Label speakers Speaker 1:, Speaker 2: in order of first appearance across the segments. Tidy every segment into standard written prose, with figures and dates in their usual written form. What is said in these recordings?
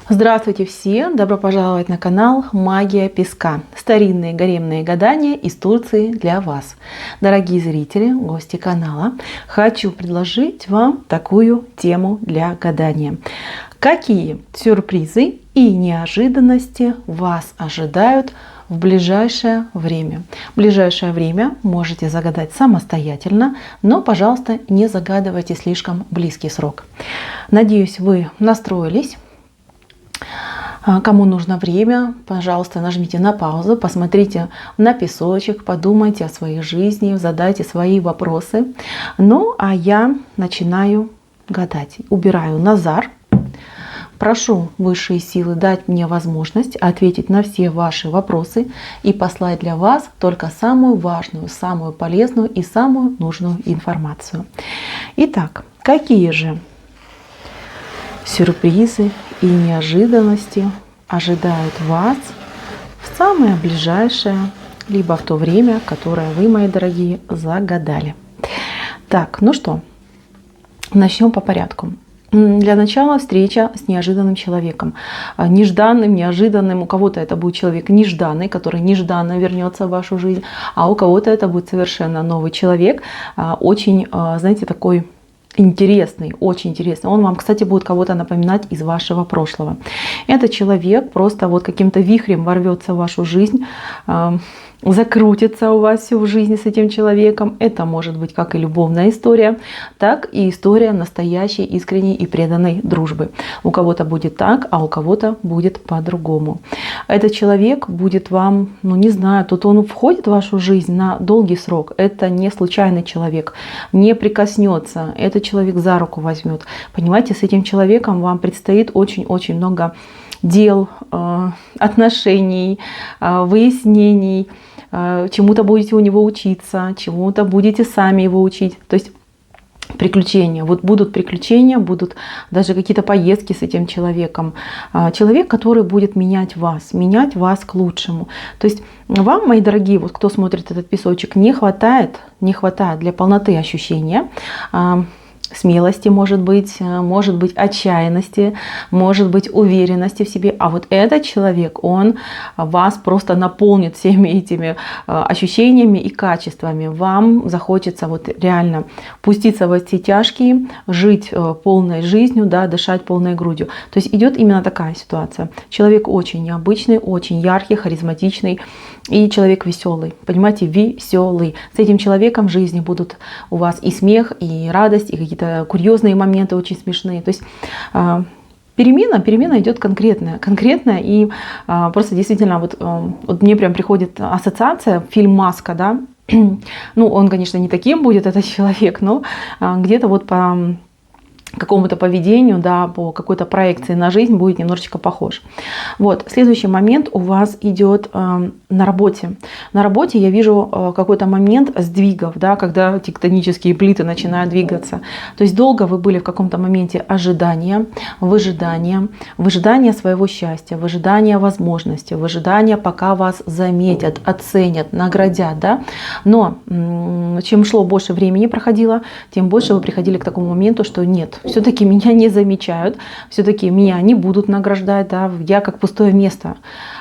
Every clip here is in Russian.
Speaker 1: Здравствуйте все! Добро пожаловать на канал Магия Песка. Старинные гаремные гадания из Турции для вас. Дорогие зрители, гости канала, хочу предложить вам такую тему для гадания. Какие сюрпризы и неожиданности вас ожидают в ближайшее время? В ближайшее время можете загадать самостоятельно, но, пожалуйста, не загадывайте слишком близкий срок. Надеюсь, вы настроились. Кому нужно время, пожалуйста, нажмите на паузу, посмотрите на песочек, подумайте о своей жизни, задайте свои вопросы. Ну, а я начинаю гадать. Убираю Назар. Прошу высшие силы дать мне возможность ответить на все ваши вопросы и послать для вас только самую важную, самую полезную и самую нужную информацию. Итак, какие же сюрпризы и неожиданности ожидают вас в самое ближайшее, либо в то время, которое вы, мои дорогие, загадали? Так, ну что, начнем по порядку. Для начала встреча с неожиданным человеком. Нежданным, неожиданным. У кого-то это будет человек нежданный, который нежданно вернется в вашу жизнь, а у кого-то это будет совершенно новый человек, очень, знаете, такой интересный, очень интересный. Он вам, кстати, будет кого-то напоминать из вашего прошлого. Этот человек просто вот каким-то вихрем ворвется в вашу жизнь, закрутится у вас все в жизни с этим человеком. Это может быть как и любовная история, так и история настоящей, искренней и преданной дружбы. У кого-то будет так, а у кого-то будет по-другому. Этот человек будет вам, ну не знаю, тут он входит в вашу жизнь на долгий срок. Это не случайный человек, не прикоснется. Этот человек за руку возьмет. Понимаете, с этим человеком вам предстоит очень-очень много дел, отношений, выяснений. Чему-то будете у него учиться, чему-то будете сами его учить. То есть приключения. Вот будут приключения, будут даже какие-то поездки с этим человеком. Человек, который будет менять вас к лучшему. То есть вам, мои дорогие, вот кто смотрит этот песочек, не хватает для полноты ощущения, смелости, может быть отчаянности, может быть уверенности в себе. А вот этот человек, он вас просто наполнит всеми этими ощущениями и качествами. Вам захочется вот реально пуститься во все тяжкие, жить полной жизнью, да, дышать полной грудью. То есть идет именно такая ситуация. Человек очень необычный, очень яркий, харизматичный и человек веселый. Понимаете, веселый. С этим человеком в жизни будут у вас и смех, и радость, и какие-то курьезные моменты очень смешные. То есть перемена идет конкретная. И просто действительно вот мне прям приходит ассоциация, фильм «Маска», да. Ну, он, конечно, не таким будет, этот человек, но где-то вот по какому-то поведению, да, по какой-то проекции на жизнь будет немножечко похож. Вот, следующий момент у вас идет на работе. На работе я вижу какой-то момент сдвигов, да, когда тектонические плиты начинают двигаться. То есть долго вы были в каком-то моменте ожидания, выжидания своего счастья, выжидания возможности, выжидания, пока вас заметят, оценят, наградят, да. Но чем шло больше времени проходило, тем больше вы приходили к такому моменту, что нет, все-таки меня не замечают, все-таки меня не будут награждать, да, я как пустое место.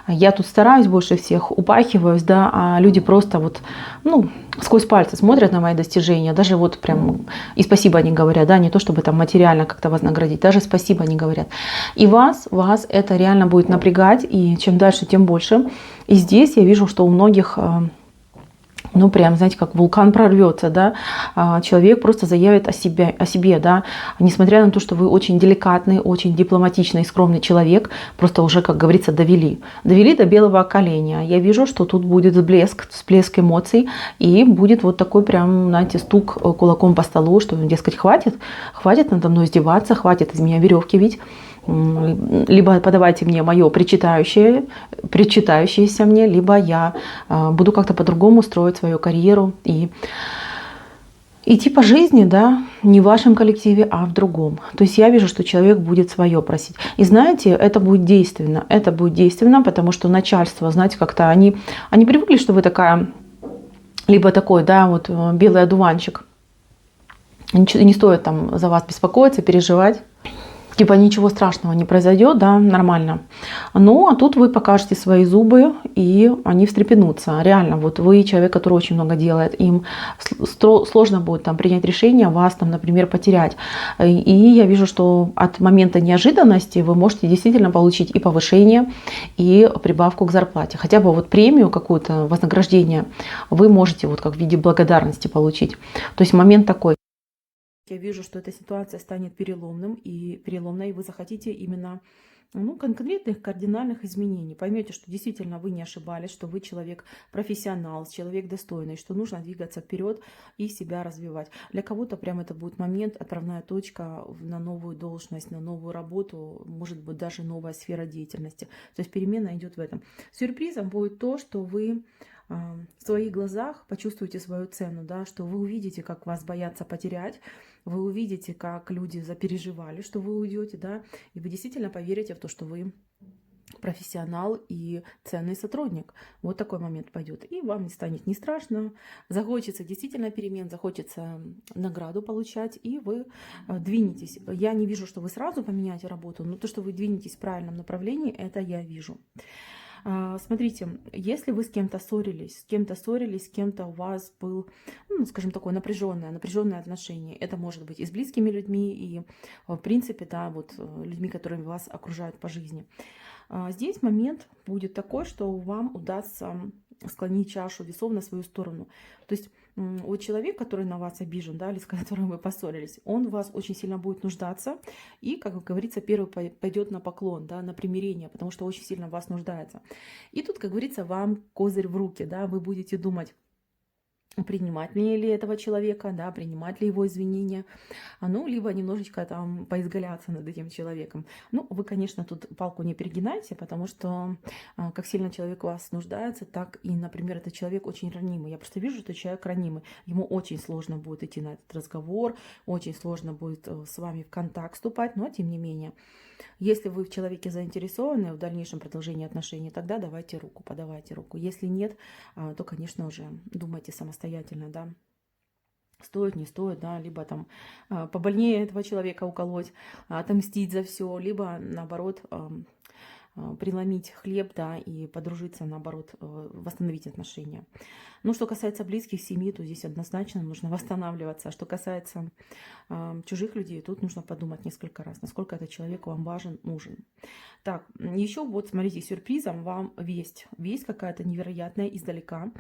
Speaker 1: Я тут стараюсь больше всех, упахиваюсь, да, а люди просто вот, ну, сквозь пальцы смотрят на мои достижения, даже вот прям и спасибо не говорят, да, не то чтобы там материально как-то вознаградить, даже спасибо не говорят. И вас это реально будет напрягать, и чем дальше, тем больше. И здесь я вижу, что у многих, ну, прям, знаете, как вулкан прорвется, да, человек просто заявит о себе, да, несмотря на то, что вы очень деликатный, очень дипломатичный и скромный человек, просто уже, как говорится, довели до белого коленя. Я вижу, что тут будет всплеск эмоций, и будет вот такой прям, знаете, стук кулаком по столу, что, дескать, хватит надо мной издеваться, хватит из меня веревки вить. Либо подавайте мне мое причитающееся мне, либо я буду как-то по-другому строить свою карьеру и идти по жизни, да, не в вашем коллективе, а в другом. То есть я вижу, что человек будет свое просить. И знаете, это будет действенно, потому что начальство, знаете, как-то они привыкли, что вы такая, либо такой, да, вот белый одуванчик. Не стоит там за вас беспокоиться, переживать. типа ничего страшного не произойдет, да, нормально. Ну, а тут вы покажете свои зубы, и они встрепенутся. Реально, вот вы человек, который очень много делает, им сложно будет там принять решение, вас там, например, потерять. И я вижу, что от момента неожиданности вы можете действительно получить и повышение, и прибавку к зарплате. Хотя бы вот премию какую-то, вознаграждение вы можете вот как в виде благодарности получить. То есть момент такой. Я вижу, что эта ситуация станет переломной, и вы захотите именно конкретных кардинальных изменений. Поймете, что действительно вы не ошибались, что вы человек профессионал, человек достойный, что нужно двигаться вперед и себя развивать. Для кого-то прям это будет момент, отправная точка на новую должность, на новую работу, может быть даже новая сфера деятельности. То есть перемена идет в этом. Сюрпризом будет то, что вы в своих глазах почувствуете свою цену, да, что вы увидите, как вас боятся потерять, вы увидите, как люди запереживали, что вы уйдете, да, и вы действительно поверите в то, что вы профессионал и ценный сотрудник. Вот такой момент пойдет. И вам не станет не страшно, захочется действительно перемен, захочется награду получать, и вы двинетесь. Я не вижу, что вы сразу поменяете работу, но то, что вы двинетесь в правильном направлении, это я вижу. Смотрите, если вы с кем-то ссорились, с кем-то у вас был, скажем, такое напряженное отношение, это может быть и с близкими людьми, и в принципе, да, вот людьми, которые вас окружают по жизни. Здесь момент будет такой, что вам удастся склонить чашу весов на свою сторону. То есть вот человек, который на вас обижен, да, или с которым вы поссорились, он в вас очень сильно будет нуждаться и, как говорится, первый пойдет на поклон, да, на примирение, потому что очень сильно в вас нуждается. И тут, как говорится, вам козырь в руки, да, вы будете думать, принимать ли этого человека, да, принимать ли его извинения, либо немножечко там поизгаляться над этим человеком. Вы, конечно, тут палку не перегинайте, потому что как сильно человек в вас нуждается, так и, например, этот человек очень ранимый. Я просто вижу, что человек ранимый. Ему очень сложно будет идти на этот разговор, очень сложно будет с вами в контакт вступать, но тем не менее. Если вы в человеке заинтересованы в дальнейшем продолжении отношений, тогда давайте руку, подавайте руку. Если нет, то, конечно, уже думайте самостоятельно, да. Стоит, не стоит, да, либо там побольнее этого человека уколоть, отомстить за все, либо наоборот преломить хлеб, да, и подружиться, наоборот, восстановить отношения. Что касается близких, семьи, то здесь однозначно нужно восстанавливаться. А что касается чужих людей, тут нужно подумать несколько раз, насколько этот человек вам важен, нужен. Так, еще вот, смотрите, сюрпризом вам весть. Весть какая-то невероятная издалека.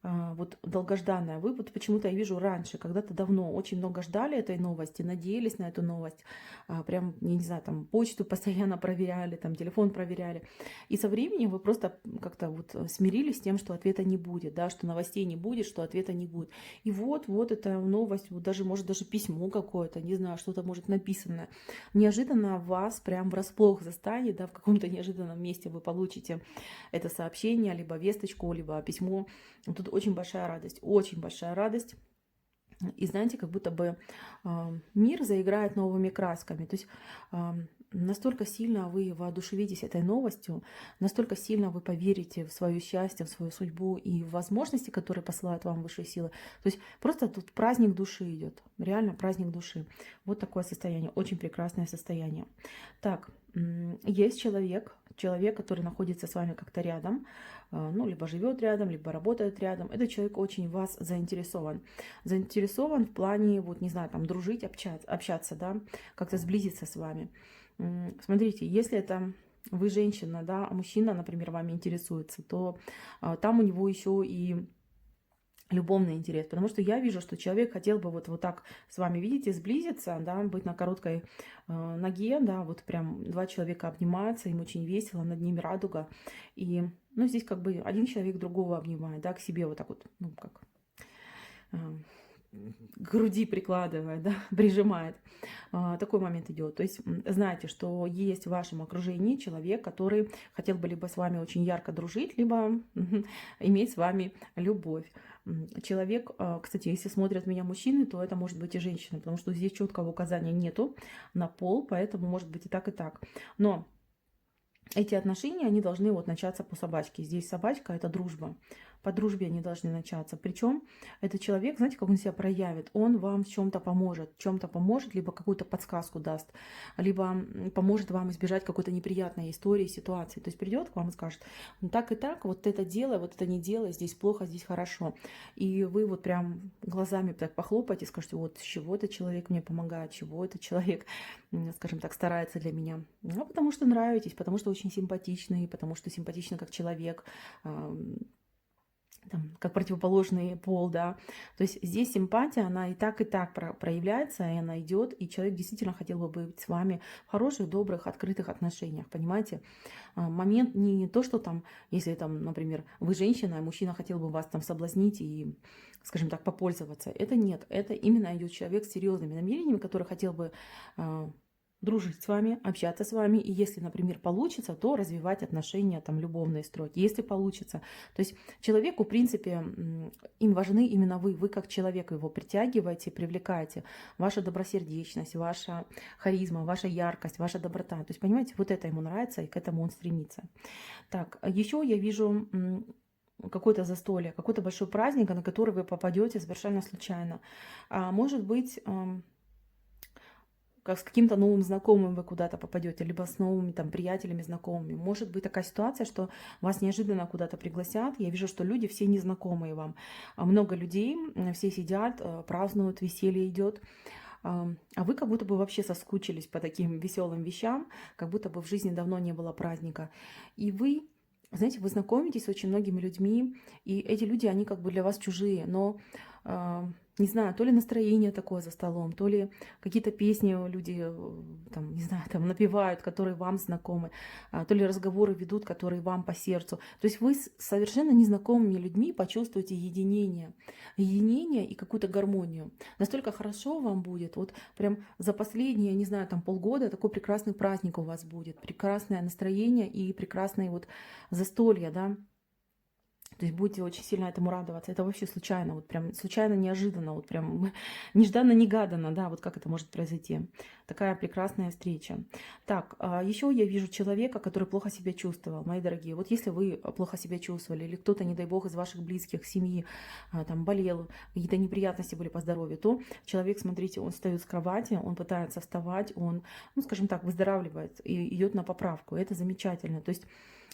Speaker 1: Вот долгожданная. Вы вот почему-то, я вижу, раньше, когда-то давно очень много ждали этой новости, надеялись на эту новость, прям, я не знаю, там почту постоянно проверяли, там телефон проверяли. И со временем вы просто как-то вот смирились с тем, что ответа не будет, да, что новостей не будет, что ответа не будет. И вот эта новость, вот даже, может, даже письмо какое-то, не знаю, что-то может написанное, неожиданно вас прям врасплох застанет, да, в каком-то неожиданном месте вы получите это сообщение, либо весточку, либо письмо. Тут очень большая радость. И знаете, как будто бы мир заиграет новыми красками. То есть настолько сильно вы воодушевитесь этой новостью, настолько сильно вы поверите в свое счастье, в свою судьбу и в возможности, которые посылают вам высшие силы. То есть просто тут праздник души идет. Реально праздник души. Вот такое состояние. Очень прекрасное состояние. Так, есть человек, который находится с вами как-то рядом, либо живет рядом, либо работает рядом. Этот человек очень в вас заинтересован. Заинтересован в плане, вот не знаю, там дружить, общаться, да, как-то сблизиться с вами. Смотрите, если это вы женщина, да, а мужчина, например, вами интересуется, то там у него еще и любовный интерес, потому что я вижу, что человек хотел бы вот так с вами, видите, сблизиться, да, быть на короткой ноге, да, вот прям два человека обнимаются, им очень весело, над ними радуга, и, здесь как бы один человек другого обнимает, да, к себе вот так вот, как к груди прикладывает, да, прижимает. Такой момент идет. То есть знаете, что есть в вашем окружении человек, который хотел бы либо с вами очень ярко дружить, либо иметь с вами любовь. Человек, кстати, если смотрят меня мужчины, то это может быть и женщина, потому что здесь четкого указания нету на пол, поэтому может быть и так, и так. Но эти отношения, они должны вот начаться по собачке. Здесь собачка — это дружба. по дружбе они должны начаться. Причем этот человек, знаете, как он себя проявит? Он вам в чем-то поможет, либо какую-то подсказку даст, либо поможет вам избежать какой-то неприятной истории, ситуации. То есть придет к вам и скажет: ну, так и так, вот это делай, вот это не делай, здесь плохо, здесь хорошо. И вы вот прям глазами так похлопаете и скажете: вот с чего этот человек мне помогает, чего этот человек, скажем так, старается для меня. Ну, потому что нравитесь, потому что очень симпатичный, потому что симпатичный как человек, там, как противоположный пол, да. То есть здесь симпатия, она и так проявляется, и она идет, и человек действительно хотел бы быть с вами в хороших, добрых, открытых отношениях, понимаете? Момент не то, что там, если там, например, вы женщина, а мужчина хотел бы вас там соблазнить и, скажем так, попользоваться. Это нет, это именно идет человек с серьезными намерениями, который хотел бы дружить с вами, общаться с вами, и если, например, получится, то развивать отношения там любовные строить, если получится. То есть человеку, в принципе, им важны именно вы как человек его притягиваете, привлекаете, ваша добросердечность, ваша харизма, ваша яркость, ваша доброта. То есть, понимаете, вот это ему нравится, и к этому он стремится. Так, еще я вижу какое-то застолье, какой-то большой праздник, на который вы попадете совершенно случайно. Может быть, как с каким-то новым знакомым вы куда-то попадете, либо с новыми там приятелями, знакомыми. Может быть такая ситуация, что вас неожиданно куда-то пригласят. Я вижу, что люди все незнакомые вам. Много людей, все сидят, празднуют, веселье идет. А вы как будто бы вообще соскучились по таким веселым вещам, как будто бы в жизни давно не было праздника. И вы, знаете, вы знакомитесь с очень многими людьми, и эти люди, они как бы для вас чужие, но не знаю, то ли настроение такое за столом, то ли какие-то песни люди, там, не знаю, там напевают, которые вам знакомы, то ли разговоры ведут, которые вам по сердцу. То есть вы с совершенно незнакомыми людьми почувствуете единение и какую-то гармонию. Настолько хорошо вам будет, вот прям за последние, не знаю, там полгода такой прекрасный праздник у вас будет, прекрасное настроение и прекрасное вот застолье, да. То есть будете очень сильно этому радоваться. Это вообще случайно, вот прям случайно, неожиданно, вот прям нежданно-негаданно, да, вот как это может произойти. Такая прекрасная встреча. Так, еще я вижу человека, который плохо себя чувствовал, мои дорогие. Вот если вы плохо себя чувствовали, или кто-то, не дай бог, из ваших близких, семьи, там, болел, какие-то неприятности были по здоровью, то человек, смотрите, он встает с кровати, он пытается вставать, он, ну, скажем так, выздоравливает и идет на поправку. Это замечательно. То есть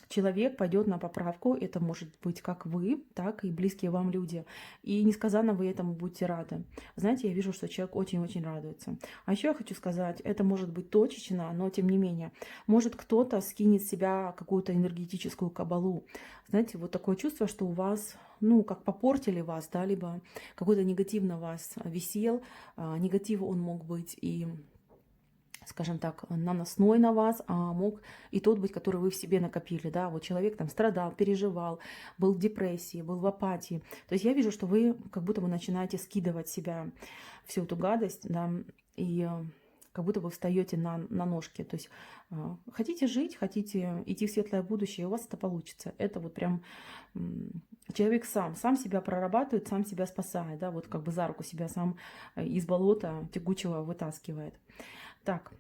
Speaker 1: человек пойдет на поправку, это может быть как вы, так и близкие вам люди. И несказанно вы этому будете рады. Знаете, я вижу, что человек очень-очень радуется. А еще я хочу сказать, это может быть точечно, но тем не менее. Может кто-то скинет с себя какую-то энергетическую кабалу. Знаете, вот такое чувство, что у вас, ну, как попортили вас, да, либо какой-то негатив на вас висел. Негатив он мог быть и, скажем так, наносной на вас, а мог и тот быть, который вы в себе накопили, да, вот человек там страдал, переживал, был в депрессии, был в апатии. То есть я вижу, что вы как будто бы начинаете скидывать с себя всю эту гадость, да, и как будто бы встаете на ножки. То есть хотите жить, хотите идти в светлое будущее, у вас это получится. Это вот прям человек сам себя прорабатывает, сам себя спасает, да, вот как бы за руку себя сам из болота тягучего вытаскивает. Так,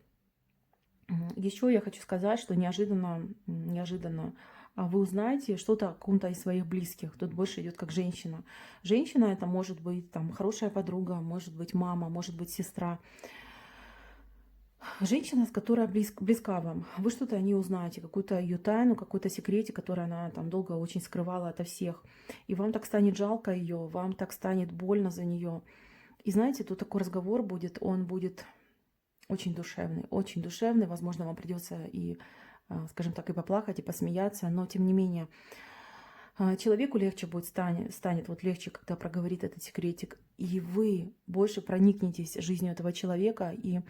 Speaker 1: еще я хочу сказать, что неожиданно вы узнаете что-то о ком-то из своих близких. Тут больше идет как женщина. Женщина это может быть там хорошая подруга, может быть мама, может быть сестра. Женщина, с которой близка вам, вы что-то о ней узнаете, какую-то ее тайну, какой-то секрете, который она там долго очень скрывала ото всех. И вам так станет жалко ее, вам так станет больно за нее. И знаете, тут такой разговор будет, он будет очень душевный. Возможно, вам придется и, скажем так, и поплакать, и посмеяться, но тем не менее человеку легче будет станет вот легче, когда проговорит этот секретик, и вы больше проникнетесь жизнью этого человека. И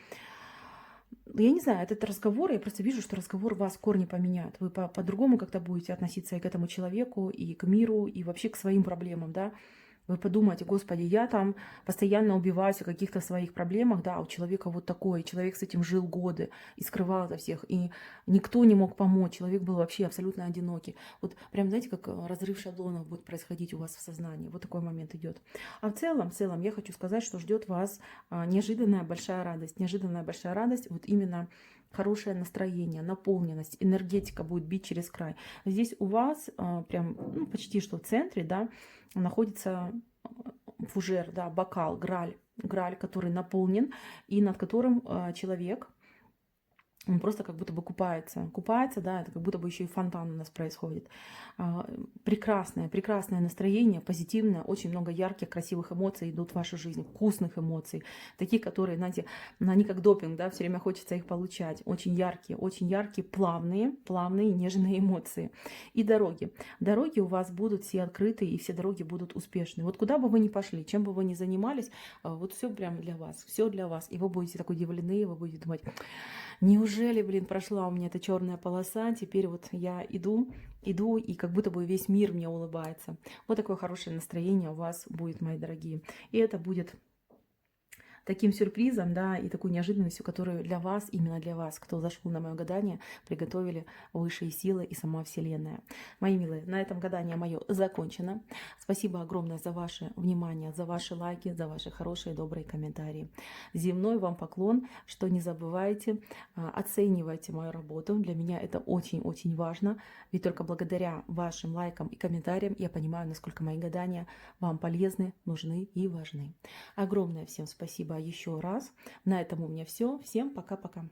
Speaker 1: я не знаю, этот разговор, я просто вижу, что разговор вас в корне поменяет. Вы по-другому как-то будете относиться и к этому человеку, и к миру, и вообще к своим проблемам, да. Вы подумайте: господи, я там постоянно убиваюсь о каких-то своих проблемах, да, у человека вот такое, человек с этим жил годы и скрывал это всех, и никто не мог помочь, человек был вообще абсолютно одинокий. Вот прям, знаете, как разрыв шаблонов будет происходить у вас в сознании, вот такой момент идет. А в целом я хочу сказать, что ждет вас неожиданная большая радость, вот именно хорошее настроение, наполненность, энергетика будет бить через край. Здесь у вас прям почти что в центре, да, находится фужер, да, бокал, граль, который наполнен и над которым человек, он просто как будто бы купается, да, это как будто бы еще и фонтан у нас происходит. Прекрасное настроение, позитивное, очень много ярких, красивых эмоций идут в вашу жизнь, вкусных эмоций, таких, которые, знаете, они как допинг, да, все время хочется их получать. Очень яркие, плавные, нежные эмоции. И дороги. Дороги у вас будут все открытые, и все дороги будут успешны. Вот куда бы вы ни пошли, чем бы вы ни занимались, вот все прям для вас, все для вас. И вы будете так удивлены, вы будете думать: неужели, блин, прошла у меня эта черная полоса, теперь вот я иду, и как будто бы весь мир мне улыбается. Вот такое хорошее настроение у вас будет, мои дорогие. И это будет таким сюрпризом, да, и такой неожиданностью, которую для вас, именно для вас, кто зашел на мое гадание, приготовили высшие силы и сама Вселенная. Мои милые, на этом гадание мое закончено. Спасибо огромное за ваше внимание, за ваши лайки, за ваши хорошие, добрые комментарии. Земной вам поклон, что не забывайте, оценивайте мою работу. Для меня это очень-очень важно, ведь только благодаря вашим лайкам и комментариям я понимаю, насколько мои гадания вам полезны, нужны и важны. Огромное всем спасибо еще раз. На этом у меня все. Всем пока-пока.